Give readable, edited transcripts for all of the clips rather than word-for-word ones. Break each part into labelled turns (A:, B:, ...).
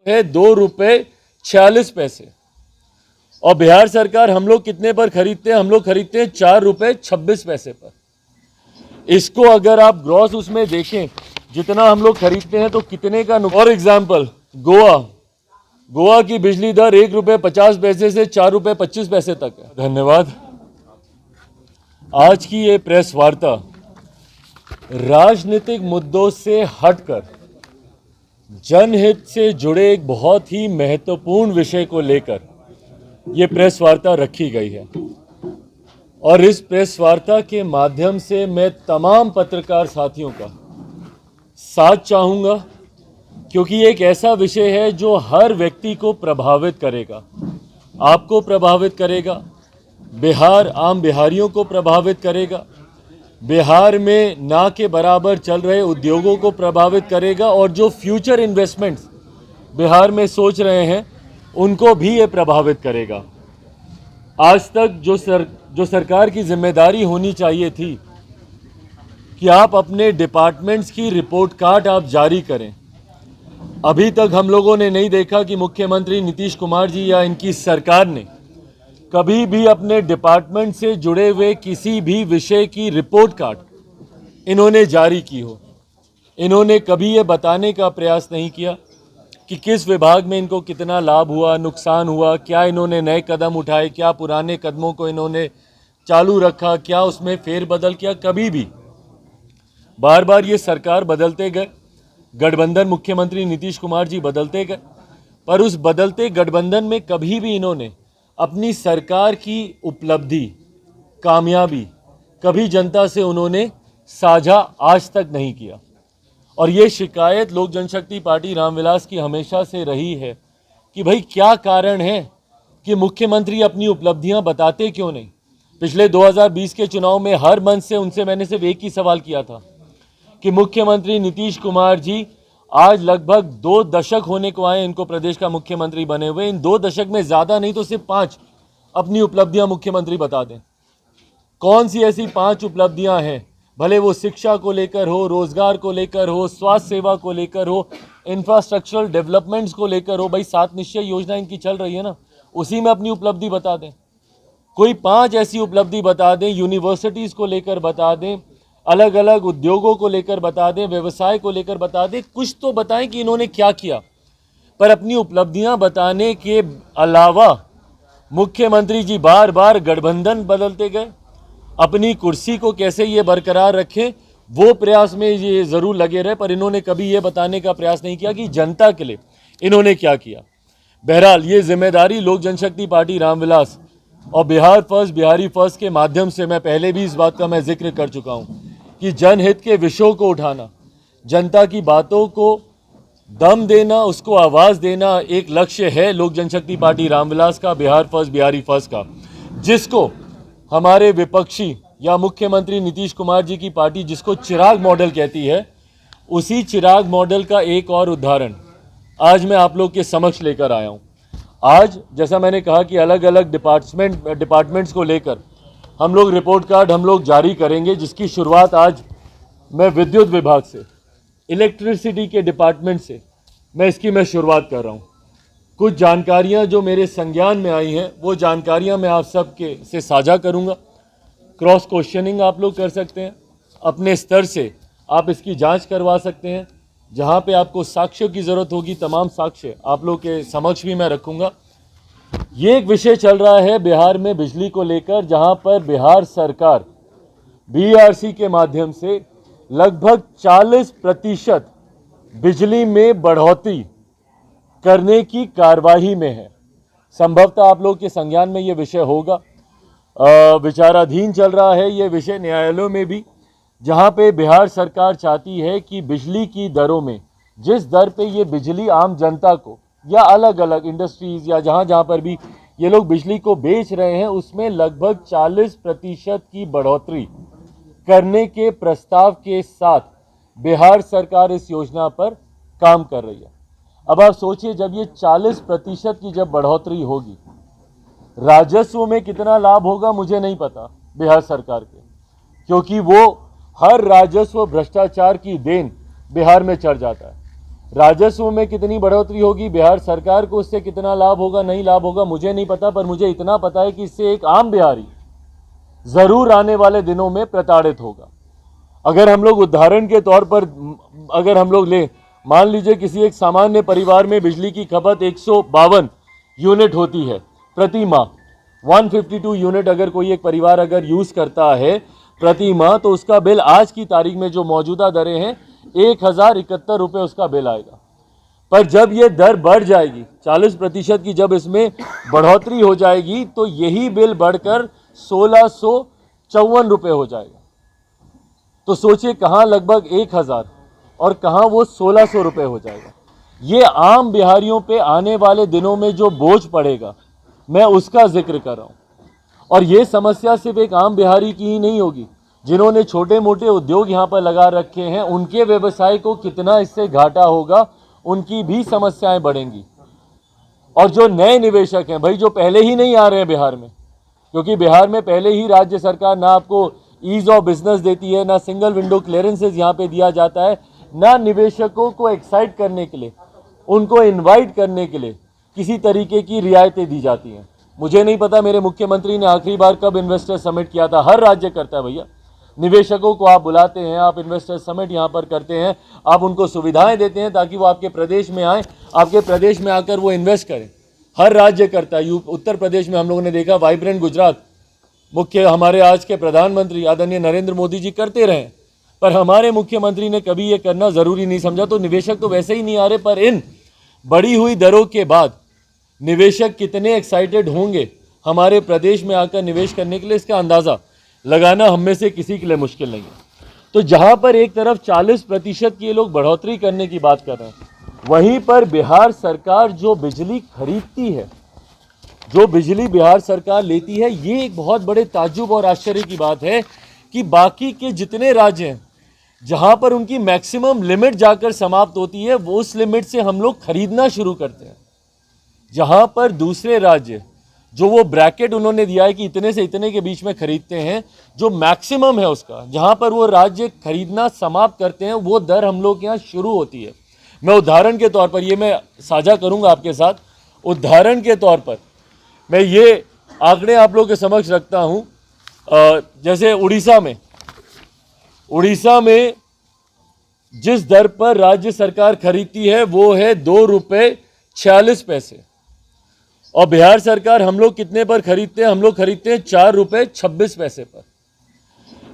A: है 2 रुपये 46 पैसे। और बिहार सरकार हम लोग कितने पर खरीदते हैं? हम लोग खरीदते हैं 4 रुपये 26 पैसे पर। इसको अगर आप ग्रॉस उसमें देखें जितना हम लोग खरीदते हैं तो कितने का। फॉर एग्जाम्पल गोवा की बिजली दर 1 रुपये 50 पैसे से 4 रुपये 25 पैसे तक है। धन्यवाद। आज की ये प्रेस वार्ता राजनीतिक मुद्दों से हटकर जनहित से जुड़े एक बहुत ही महत्वपूर्ण विषय को लेकर ये प्रेस वार्ता रखी गई है। और इस प्रेस वार्ता के माध्यम से मैं तमाम पत्रकार साथियों का साथ चाहूँगा, क्योंकि एक ऐसा विषय है जो हर व्यक्ति को प्रभावित करेगा। आपको प्रभावित करेगा, बिहार आम बिहारियों को प्रभावित करेगा, बिहार में ना के बराबर चल रहे उद्योगों को प्रभावित करेगा, और जो फ्यूचर इन्वेस्टमेंट्स बिहार में सोच रहे हैं उनको भी ये प्रभावित करेगा। आज तक जो सरकार की जिम्मेदारी होनी चाहिए थी कि आप अपने डिपार्टमेंट्स की रिपोर्ट कार्ड आप जारी करें, अभी तक हम लोगों ने नहीं देखा कि मुख्यमंत्री नीतीश कुमार जी या इनकी सरकार ने कभी भी अपने डिपार्टमेंट से जुड़े हुए किसी भी विषय की रिपोर्ट कार्ड इन्होंने जारी की हो। इन्होंने कभी ये बताने का प्रयास नहीं किया कि किस विभाग में इनको कितना लाभ हुआ, नुकसान हुआ, क्या इन्होंने नए कदम उठाए, क्या पुराने कदमों को इन्होंने चालू रखा, क्या उसमें फेरबदल किया। कभी भी बार बार ये सरकार बदलते गए, गठबंधन मुख्यमंत्री नीतीश कुमार जी बदलते गए, पर उस बदलते गठबंधन में कभी भी इन्होंने अपनी सरकार की उपलब्धि, कामयाबी कभी जनता से उन्होंने साझा आज तक नहीं किया। और ये शिकायत लोक जनशक्ति पार्टी रामविलास की हमेशा से रही है कि भाई क्या कारण है कि मुख्यमंत्री अपनी उपलब्धियां बताते क्यों नहीं। पिछले 2020 के चुनाव में हर मंच से उनसे मैंने सिर्फ एक ही सवाल किया था कि मुख्यमंत्री नीतीश कुमार जी आज लगभग 2 दशक होने को आए इनको प्रदेश का मुख्यमंत्री बने हुए, इन 2 दशक में ज़्यादा नहीं तो सिर्फ 5 अपनी उपलब्धियां मुख्यमंत्री बता दें। कौन सी ऐसी 5 उपलब्धियां हैं, भले वो शिक्षा को लेकर हो, रोजगार को लेकर हो, स्वास्थ्य सेवा को लेकर हो, इंफ्रास्ट्रक्चरल डेवलपमेंट्स को लेकर हो। भाई 7 निश्चय योजना इनकी चल रही है ना, उसी में अपनी उपलब्धि बता दें। कोई 5 ऐसी उपलब्धि बता दें, यूनिवर्सिटीज़ को लेकर बता दें, अलग अलग उद्योगों को लेकर बता दें, व्यवसाय को लेकर बता दें। कुछ तो बताएं कि इन्होंने क्या किया। पर अपनी उपलब्धियां बताने के अलावा मुख्यमंत्री जी बार बार गठबंधन बदलते गए। अपनी कुर्सी को कैसे ये बरकरार रखें वो प्रयास में ये ज़रूर लगे रहे, पर इन्होंने कभी ये बताने का प्रयास नहीं किया कि जनता के लिए इन्होंने क्या किया। बहरहाल ये जिम्मेदारी लोक जनशक्ति पार्टी रामविलास और बिहार फर्स्ट बिहारी फर्स्ट के माध्यम से मैं पहले भी इस बात का मैं जिक्र कर चुका हूँ कि जनहित के विषयों को उठाना, जनता की बातों को दम देना, उसको आवाज़ देना एक लक्ष्य है लोक जनशक्ति पार्टी रामविलास का, बिहार फर्स्ट बिहारी फर्स्ट का, जिसको हमारे विपक्षी या मुख्यमंत्री नीतीश कुमार जी की पार्टी जिसको चिराग मॉडल कहती है, उसी चिराग मॉडल का एक और उदाहरण आज मैं आप लोग के समक्ष लेकर आया हूँ। आज जैसा मैंने कहा कि अलग अलग डिपार्टमेंट्स को लेकर हम लोग रिपोर्ट कार्ड हम लोग जारी करेंगे, जिसकी शुरुआत आज मैं विद्युत विभाग से, इलेक्ट्रिसिटी के डिपार्टमेंट से मैं शुरुआत कर रहा हूँ। कुछ जानकारियाँ जो मेरे संज्ञान में आई हैं वो जानकारियाँ मैं आप सबके से साझा करूँगा। क्रॉस क्वेश्चनिंग आप लोग कर सकते हैं, अपने स्तर से आप इसकी जांच करवा सकते हैं। जहाँ पे आपको साक्ष्यों की ज़रूरत होगी तमाम साक्ष्य आप लोग के समक्ष भी मैं रखूँगा। ये एक विषय चल रहा है बिहार में बिजली को लेकर, जहाँ पर बिहार सरकार बीईआरसी के माध्यम से लगभग 40% बिजली में बढ़ोतरी करने की कार्यवाही में है। संभवतः आप लोग के संज्ञान में ये विषय होगा, विचाराधीन चल रहा है ये विषय न्यायालयों में भी, जहाँ पे बिहार सरकार चाहती है कि बिजली की दरों में जिस दर पे ये बिजली आम जनता को या अलग अलग इंडस्ट्रीज़ या जहाँ जहाँ पर भी ये लोग बिजली को बेच रहे हैं उसमें लगभग 40% की बढ़ोतरी करने के प्रस्ताव के साथ बिहार सरकार इस योजना पर काम कर रही है। अब आप सोचिए, जब ये 40% की जब बढ़ोतरी होगी, राजस्व में कितना लाभ होगा मुझे नहीं पता बिहार सरकार के, क्योंकि वो हर राजस्व भ्रष्टाचार की देन बिहार में चढ़ जाता है। राजस्व में कितनी बढ़ोतरी होगी, बिहार सरकार को उससे कितना लाभ होगा, नहीं लाभ होगा, मुझे नहीं पता, पर मुझे इतना पता है कि इससे एक आम बिहारी जरूर आने वाले दिनों में प्रताड़ित होगा। अगर हम लोग उदाहरण के तौर पर अगर हम लोग ले, मान लीजिए किसी एक सामान्य परिवार में बिजली की खपत 152 यूनिट होती है प्रति माह, 152 यूनिट अगर कोई एक परिवार अगर यूज करता है प्रति माह, तो उसका बिल आज की तारीख में जो मौजूदा दरें हैं 1071 रुपये उसका बिल आएगा। पर जब ये दर बढ़ जाएगी 40% की, जब इसमें बढ़ोतरी हो जाएगी, तो यही बिल बढ़कर 1654 रुपये हो जाएगा। तो सोचिए कहाँ लगभग 1000 और कहाँ वो 1600 रुपये हो जाएगा। ये आम बिहारियों पे आने वाले दिनों में जो बोझ पड़ेगा, मैं उसका जिक्र कर रहा हूँ। और ये समस्या सिर्फ एक आम बिहारी की ही नहीं होगी, जिन्होंने छोटे मोटे उद्योग यहाँ पर लगा रखे हैं उनके व्यवसाय को कितना इससे घाटा होगा, उनकी भी समस्याएं बढ़ेंगी। और जो नए निवेशक हैं भाई, जो पहले ही नहीं आ रहे हैं बिहार में, क्योंकि बिहार में पहले ही राज्य सरकार ना आपको ईज ऑफ बिजनेस देती है, ना सिंगल विंडो क्लियरेंसेज यहाँ पे दिया जाता है, ना निवेशकों को एक्साइट करने के लिए, उनको इनवाइट करने के लिए किसी तरीके की रियायतें दी जाती हैं। मुझे नहीं पता मेरे मुख्यमंत्री ने आखिरी बार कब इन्वेस्टर समिट किया था। हर राज्य करता है भैया, निवेशकों को आप बुलाते हैं, आप इन्वेस्टर समिट यहाँ पर करते हैं, आप उनको सुविधाएं देते हैं ताकि वो आपके प्रदेश में आए, आपके प्रदेश में आकर वो इन्वेस्ट करें। हर राज्य करता है। उत्तर प्रदेश में हम लोगों ने देखा वाइब्रेंट गुजरात, मुख्य हमारे आज के प्रधानमंत्री आदरणीय नरेंद्र मोदी जी करते रहे, पर हमारे मुख्यमंत्री ने कभी ये करना ज़रूरी नहीं समझा। तो निवेशक तो वैसे ही नहीं आ रहे, पर इन बढ़ी हुई दरों के बाद निवेशक कितने एक्साइटेड होंगे हमारे प्रदेश में आकर निवेश करने के लिए, इसका अंदाज़ा लगाना हम में से किसी के लिए मुश्किल नहीं है। तो जहाँ पर एक तरफ 40% की ये लोग बढ़ोतरी करने की बात कर रहे हैं, वहीं पर बिहार सरकार जो बिजली खरीदती है, जो बिजली बिहार सरकार लेती है, ये एक बहुत बड़े ताज्जुब और आश्चर्य की बात है कि बाकी के जितने राज्य हैं जहाँ पर उनकी मैक्सिमम लिमिट जाकर समाप्त होती है, वो उस लिमिट से हम लोग खरीदना शुरू करते हैं। जहाँ पर दूसरे राज्य जो वो ब्रैकेट उन्होंने दिया है कि इतने से इतने के बीच में खरीदते हैं, जो मैक्सिमम है उसका, जहाँ पर वो राज्य खरीदना समाप्त करते हैं, वो दर हम लोग के यहाँ शुरू होती है। मैं उदाहरण के तौर पर ये मैं साझा करूँगा आपके साथ। उदाहरण के तौर पर मैं ये आंकड़े आप लोगों के समक्ष रखता हूँ। जैसे उड़ीसा में जिस दर पर राज्य सरकार खरीदती है वो है 2 रुपये 46 पैसे, और बिहार सरकार हम लोग कितने पर खरीदते हैं? हम लोग खरीदते हैं 4 रुपये 26 पैसे पर।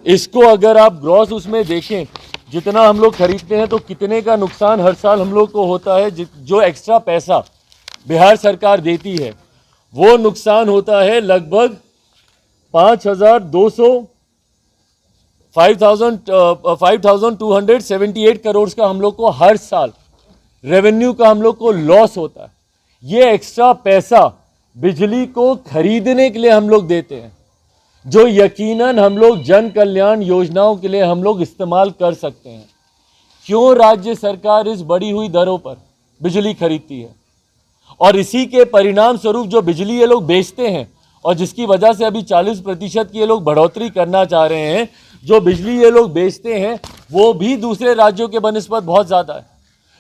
A: इसको अगर आप ग्रॉस उसमें देखें जितना हम लोग खरीदते हैं, तो कितने का नुकसान हर साल हम लोग को होता है। जो एक्स्ट्रा पैसा बिहार सरकार देती है, वो नुकसान होता है लगभग 5,278 करोड़ का हम लोग को हर साल रेवेन्यू का हम लोग को लॉस होता है। ये एक्स्ट्रा पैसा बिजली को खरीदने के लिए हम लोग देते हैं, जो यकीनन हम लोग जन कल्याण योजनाओं के लिए हम लोग इस्तेमाल कर सकते हैं। क्यों राज्य सरकार इस बढ़ी हुई दरों पर बिजली खरीदती है? और इसी के परिणाम स्वरूप जो बिजली ये लोग बेचते हैं, और जिसकी वजह से अभी 40% की ये लोग बढ़ोतरी करना चाह रहे हैं, जो बिजली ये लोग बेचते हैं वो भी दूसरे राज्यों के बनिस्बत बहुत ज़्यादा है।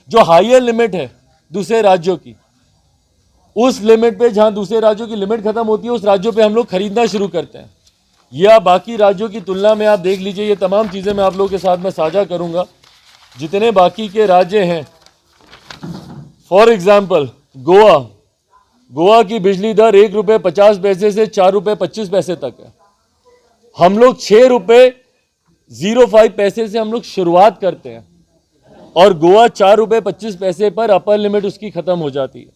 A: जो हायर लिमिट है दूसरे राज्यों की, उस लिमिट पे जहाँ दूसरे राज्यों की लिमिट खत्म होती है, उस राज्यों पे हम लोग खरीदना शुरू करते हैं। या बाकी राज्यों की तुलना में आप देख लीजिए, ये तमाम चीज़ें मैं आप लोगों के साथ में साझा करूँगा। जितने बाकी के राज्य हैं, फॉर एग्जाम्पल गोवा की बिजली दर 1 रुपये 50 पैसे से 4 रुपये 25 पैसे तक है। हम लोग 6 रुपये 05 पैसे से हम लोग शुरुआत करते हैं, और गोवा 4 रुपये 25 पैसे पर अपर लिमिट उसकी खत्म हो जाती है।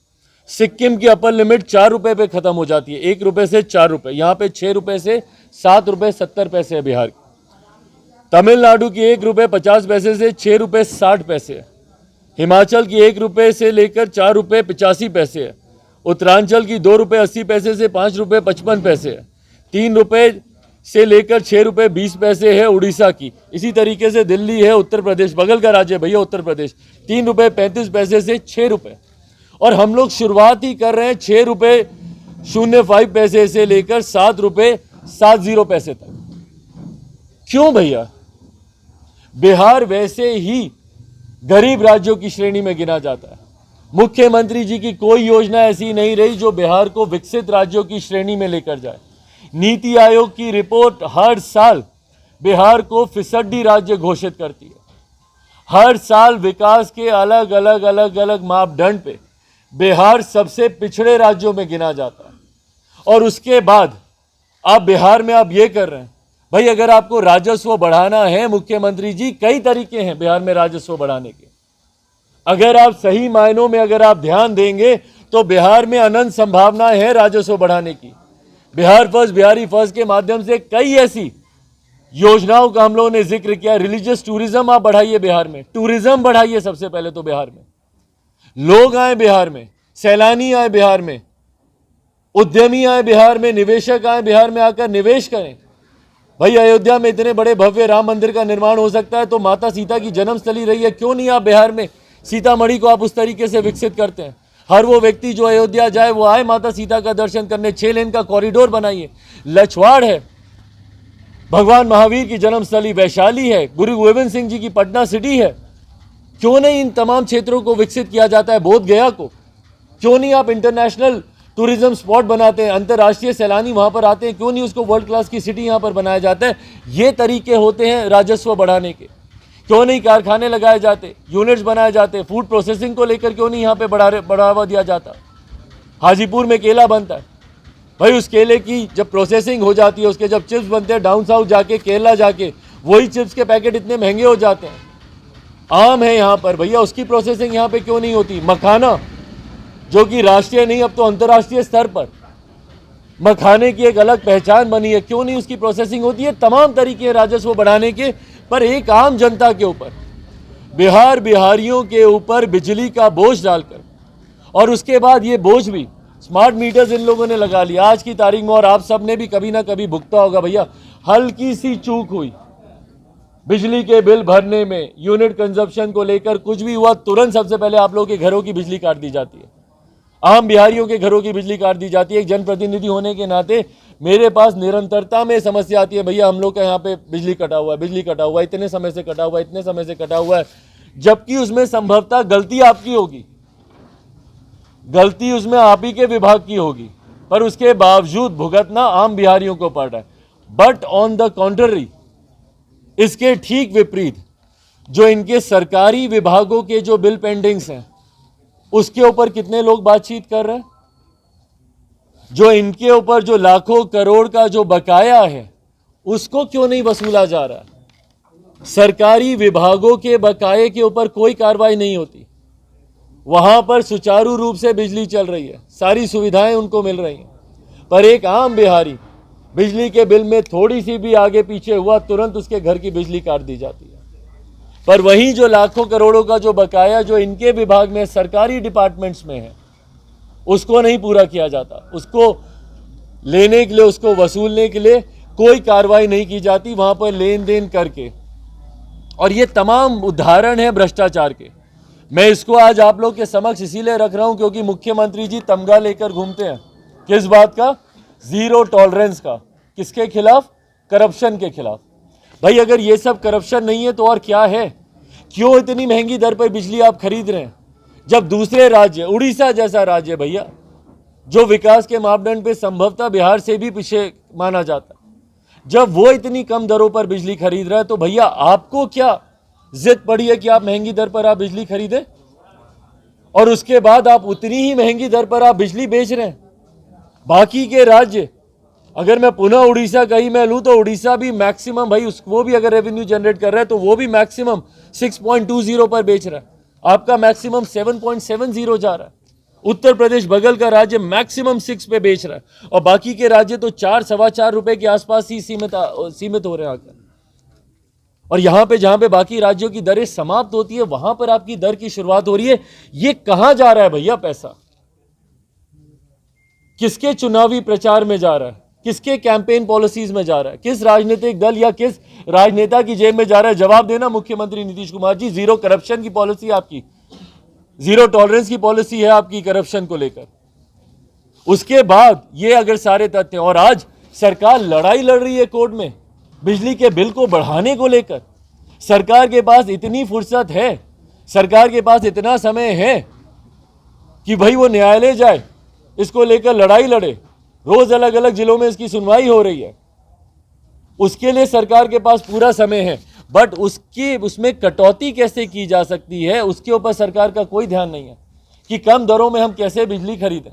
A: सिक्किम की अपर लिमिट 4 रुपये पे खत्म हो जाती है, 1 रुपये से 4 रुपये। यहाँ पे 6 रुपये से 7 रुपये 70 पैसे है बिहार की। तमिलनाडु की 1 रुपये 50 पैसे से 6 रुपये 60 पैसे है। हिमाचल की 1 रुपये से लेकर 4 रुपये 85 पैसे है। उत्तरांचल की 2 रुपये 80 पैसे से 5 रुपये 55 पैसे है। 3 रुपये से लेकर 6 रुपये 20 पैसे है उड़ीसा की। इसी तरीके से दिल्ली है, उत्तर प्रदेश बगल का राज्य भैया उत्तर प्रदेश, 3 रुपये 35 पैसे से 6 रुपये। और हम लोग शुरुआत ही कर रहे हैं 6 रुपये 05 पैसे से लेकर 7 रुपये 70 पैसे तक। क्यों भैया? बिहार वैसे ही गरीब राज्यों की श्रेणी में गिना जाता है। मुख्यमंत्री जी की कोई योजना ऐसी नहीं रही जो बिहार को विकसित राज्यों की श्रेणी में लेकर जाए। नीति आयोग की रिपोर्ट हर साल बिहार को फिसड्डी राज्य घोषित करती है। हर साल विकास के अलग अलग मापदंड पे बिहार सबसे पिछड़े राज्यों में गिना जाता है। और उसके बाद आप बिहार में आप ये कर रहे हैं भाई, अगर आपको राजस्व बढ़ाना है मुख्यमंत्री जी, कई तरीके हैं बिहार में राजस्व बढ़ाने के। अगर आप सही मायनों में अगर आप ध्यान देंगे तो बिहार में अनंत संभावनाएं हैं राजस्व बढ़ाने की। बिहार फर्स्ट, बिहारी फर्स्ट के माध्यम से कई ऐसी योजनाओं का हम लोगों ने जिक्र किया। रिलीजियस टूरिज्म आप बढ़ाइए बिहार में, टूरिज्म बढ़ाइए सबसे पहले तो बिहार में, लोग आए बिहार में, सैलानी आए बिहार में, उद्यमी आए बिहार में, निवेशक आए बिहार में, आकर निवेश करें। भाई अयोध्या में इतने बड़े भव्य राम मंदिर का निर्माण हो सकता है तो माता सीता की जन्मस्थली रही है, क्यों नहीं आप बिहार में सीतामढ़ी को आप उस तरीके से विकसित करते हैं। हर वो व्यक्ति जो अयोध्या जाए वो आए माता सीता का दर्शन करने। 6 लेन का कॉरिडोर बनाइए। लछवाड़ है, भगवान महावीर की जन्मस्थली, वैशाली है, गुरु गोविंद सिंह जी की पटना सिटी है, क्यों नहीं इन तमाम क्षेत्रों को विकसित किया जाता है। बोध गया को क्यों नहीं आप इंटरनेशनल टूरिज्म स्पॉट बनाते हैं, अंतर्राष्ट्रीय सैलानी वहां पर आते हैं, क्यों नहीं उसको वर्ल्ड क्लास की सिटी यहां पर बनाया जाता है। ये तरीके होते हैं राजस्व बढ़ाने के। क्यों नहीं कारखाने लगाए जाते, यूनिट्स बनाए जाते, फूड प्रोसेसिंग को लेकर क्यों नहीं यहाँ पे बढ़ावा दिया जाता। हाजीपुर में केला बनता है भाई, उस केले की जब प्रोसेसिंग हो जाती है, उसके जब चिप्स बनते हैं, डाउन साउथ जाके केरला जाके वही चिप्स के पैकेट इतने महंगे हो जाते हैं। आम है यहाँ पर भैया, उसकी प्रोसेसिंग यहाँ पे क्यों नहीं होती। मखाना जो कि राष्ट्रीय नहीं अब तो अंतर्राष्ट्रीय स्तर पर मखाने की एक अलग पहचान बनी है, क्यों नहीं उसकी प्रोसेसिंग होती है। तमाम तरीके राजस्व बढ़ाने के, पर एक आम जनता के ऊपर, बिहारियों के ऊपर बिजली का बोझ डालकर, और उसके बाद ये बोझ भी स्मार्ट मीटर्स इन लोगों ने लगा लिया आज की तारीख में। और आप सब ने भी कभी ना कभी भुगता होगा भैया, हल्की सी चूक हुई बिजली के बिल भरने में, यूनिट कंजप्शन को लेकर कुछ भी हुआ, तुरंत सबसे पहले आप लोगों के घरों की बिजली काट दी जाती है। आम बिहारियों के घरों की बिजली काट दी जाती है। एक जनप्रतिनिधि होने के नाते मेरे पास निरंतरता में समस्या आती है, भैया हम लोग का यहाँ पे बिजली कटा हुआ है, बिजली कटा हुआ है, इतने समय से कटा हुआ है, इतने समय से कटा हुआ है, जबकि उसमें संभवतः गलती आपकी होगी, गलती उसमें आप ही के विभाग की होगी, पर उसके बावजूद भुगतना आम बिहारियों को पड़ रहा है। बट ऑन द कॉन्ट्ररी, इसके ठीक विपरीत जो इनके सरकारी विभागों के जो बिल पेंडिंग्स हैं उसके ऊपर कितने लोग बातचीत कर रहे हैं। जो इनके ऊपर जो लाखों करोड़ का जो बकाया है उसको क्यों नहीं वसूला जा रहा। सरकारी विभागों के बकाये के ऊपर कोई कार्रवाई नहीं होती, वहां पर सुचारू रूप से बिजली चल रही है, सारी सुविधाएं उनको मिल रही हैं, पर एक आम बिहारी बिजली के बिल में थोड़ी सी भी आगे पीछे हुआ तुरंत उसके घर की बिजली काट दी जाती है। पर वहीं जो लाखों करोड़ों का जो बकाया जो इनके विभाग में सरकारी डिपार्टमेंट्स में है उसको नहीं पूरा किया जाता, उसको लेने के लिए, उसको वसूलने के लिए कोई कार्रवाई नहीं की जाती, वहां पर लेन देन करके। और ये तमाम उदाहरण है भ्रष्टाचार के। मैं इसको आज आप लोग के समक्ष इसीलिए रख रहा हूं क्योंकि मुख्यमंत्री जी तमगा लेकर घूमते हैं। किस बात का? जीरो टॉलरेंस का। किसके खिलाफ? करप्शन के खिलाफ। भाई अगर ये सब करप्शन नहीं है तो और क्या है? क्यों इतनी महंगी दर पर बिजली आप खरीद रहे हैं जब दूसरे राज्य, उड़ीसा जैसा राज्य भैया जो विकास के मापदंड पे संभवतः बिहार से भी पीछे माना जाता है, जब वो इतनी कम दरों पर बिजली खरीद रहा है तो भैया आपको क्या जिद पड़ी है कि आप महंगी दर पर आप बिजली खरीदें और उसके बाद आप उतनी ही महंगी दर पर आप बिजली बेच रहे हैं। बाकी के राज्य, अगर मैं पुनः उड़ीसा का ही मैं लूं तो उड़ीसा भी मैक्सिमम भाई वो भी अगर रेवेन्यू जनरेट कर रहा है तो वो भी मैक्सिमम 6.20 पर बेच रहा है, आपका मैक्सिमम 7.70 जा रहा है। उत्तर प्रदेश बगल का राज्य मैक्सिमम 6 पे बेच रहा है और बाकी के राज्य तो 4-4.25 रुपए के आसपास ही सीमित हो रहे हैं आकर। और यहां पे जहां पे बाकी राज्यों की दरें समाप्त होती है वहां पर आपकी दर की शुरुआत हो रही है। ये कहां जा रहा है भैया पैसा? किसके चुनावी प्रचार में जा रहा है? किसके कैंपेन पॉलिसीज में जा रहा है? किस राजनीतिक दल या किस राजनेता की जेब में जा रहा है? जवाब देना मुख्यमंत्री नीतीश कुमार जी। जीरो करप्शन की पॉलिसी आपकी, जीरो टॉलरेंस की पॉलिसी है आपकी करप्शन को लेकर। उसके बाद ये अगर सारे तथ्य, और आज सरकार लड़ाई लड़ रही है कोर्ट में बिजली के बिल को बढ़ाने को लेकर। सरकार के पास इतनी फुर्सत है सरकार के पास इतना समय है कि भाई वो न्यायालय जाए, इसको लेकर लड़ाई लड़े। रोज अलग अलग जिलों में इसकी सुनवाई हो रही है, उसके लिए सरकार के पास पूरा समय है। बट उसमें कटौती कैसे की जा सकती है, उसके ऊपर सरकार का कोई ध्यान नहीं है। कि कम दरों में हम कैसे बिजली खरीदें,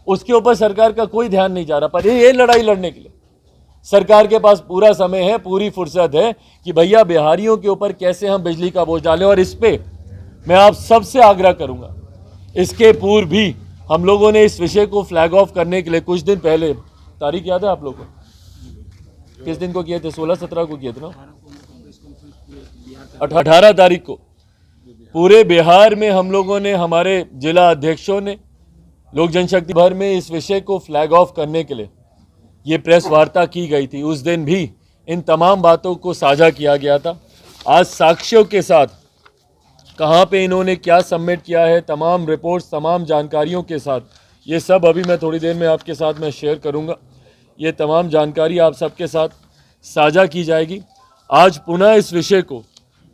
A: उसके ऊपर सरकार का कोई ध्यान नहीं जा रहा। पर ये लड़ाई लड़ने के लिए सरकार के पास पूरा समय है, पूरी फुर्सत है कि भैया बिहारियों के ऊपर कैसे हम बिजली का बोझ डालें। और इस पे मैं आप सबसे आग्रह करूंगा, इसके पूर्व भी हम लोगों ने इस विषय को फ्लैग ऑफ करने के लिए कुछ दिन पहले, तारीख याद है आप लोगों को, किस दिन को किए थे? 16-17 को किए थे ना, 18 तारीख को पूरे बिहार में हम लोगों ने, हमारे जिला अध्यक्षों ने, लोक जनशक्ति भर में इस विषय को फ्लैग ऑफ करने के लिए ये प्रेस वार्ता की गई थी। उस दिन भी इन तमाम बातों को साझा किया गया था। आज साक्ष्यों के साथ कहाँ पे इन्होंने क्या सबमिट किया है, तमाम रिपोर्ट्स, तमाम जानकारियों के साथ, ये सब अभी मैं थोड़ी देर में आपके साथ मैं शेयर करूँगा। ये तमाम जानकारी आप सबके साथ साझा की जाएगी। आज पुनः इस विषय को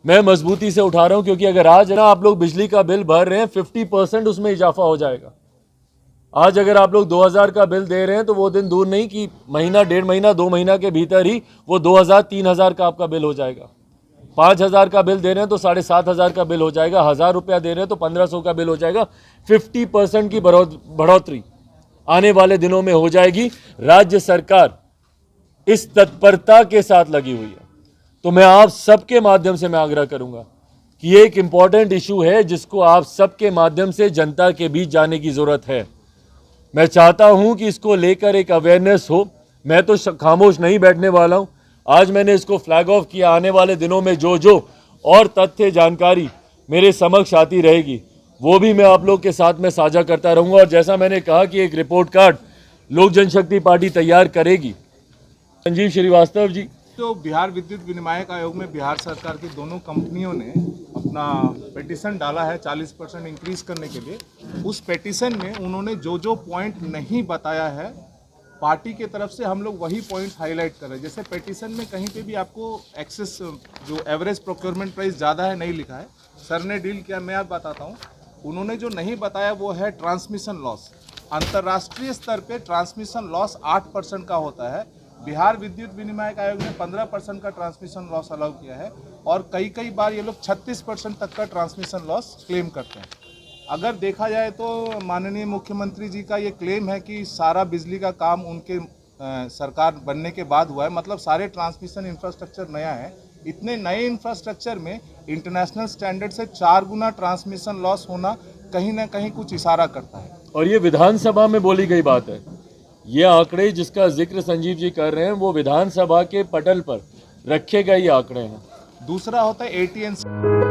A: मैं मजबूती से उठा रहा हूँ, क्योंकि अगर आज ना आप लोग बिजली का बिल भर रहे हैं, 50% उसमें इजाफा हो जाएगा। आज अगर आप लोग 2000 का बिल दे रहे हैं तो वो दिन दूर नहीं कि महीना, 1.5 महीना, 2 महीना के भीतर ही वो 2000-3000 का आपका बिल हो जाएगा। 5000 का बिल दे रहे हैं तो 7500 का बिल हो जाएगा। 1000 रुपया दे रहे हैं तो 1500 का बिल हो जाएगा। 50% की बढ़ोतरी आने वाले दिनों में हो जाएगी। राज्य सरकार इस तत्परता के साथ लगी हुई है। तो मैं आप सबके माध्यम से मैं आग्रह करूंगा कि ये एक इम्पॉर्टेंट इशू है जिसको आप सबके माध्यम से जनता के बीच जाने की जरूरत है। मैं चाहता हूं कि इसको लेकर एक अवेयरनेस हो। मैं तो खामोश नहीं बैठने वाला हूं। आज मैंने इसको फ्लैग ऑफ किया। आने वाले दिनों में जो जो और तथ्य जानकारी मेरे समक्ष आती रहेगी वो भी मैं आप लोग के साथ में साझा करता रहूंगा। और जैसा मैंने कहा कि एक रिपोर्ट कार्ड लोक जनशक्ति पार्टी तैयार करेगी। संजीव श्रीवास्तव जी,
B: तो बिहार विद्युत विनियामक आयोग में बिहार सरकार की दोनों कंपनियों ने अपना पेटिशन डाला है 40% इंक्रीज करने के लिए। उस पेटिशन में उन्होंने जो जो पॉइंट नहीं बताया है, पार्टी के तरफ से हम लोग वही पॉइंट हाईलाइट कर रहे हैं। जैसे पेटिशन में कहीं पे भी आपको एक्सेस जो एवरेज प्रोक्योरमेंट प्राइस ज़्यादा है नहीं लिखा है। सर ने डील किया, मैं आप बताता हूँ। उन्होंने जो नहीं बताया वो है ट्रांसमिशन लॉस। अंतर्राष्ट्रीय स्तर पर ट्रांसमिशन लॉस 8% का होता है। बिहार विद्युत विनियामक आयोग ने 15% का ट्रांसमिशन लॉस अलाउ किया है और कई बार ये लोग 36% तक का ट्रांसमिशन लॉस क्लेम करते हैं। अगर देखा जाए तो माननीय मुख्यमंत्री जी का ये क्लेम है कि सारा बिजली का काम उनके सरकार बनने के बाद हुआ है, मतलब सारे ट्रांसमिशन इंफ्रास्ट्रक्चर नया है। इतने नए इंफ्रास्ट्रक्चर में इंटरनेशनल स्टैंडर्ड से 4 गुना ट्रांसमिशन लॉस होना कहीं ना कहीं कुछ इशारा करता है।
A: और ये विधानसभा में बोली गई बात है। ये आंकड़े जिसका जिक्र संजीव जी कर रहे हैं वो विधानसभा के पटल पर रखे गए आंकड़े हैं।
B: दूसरा होता है AT&C।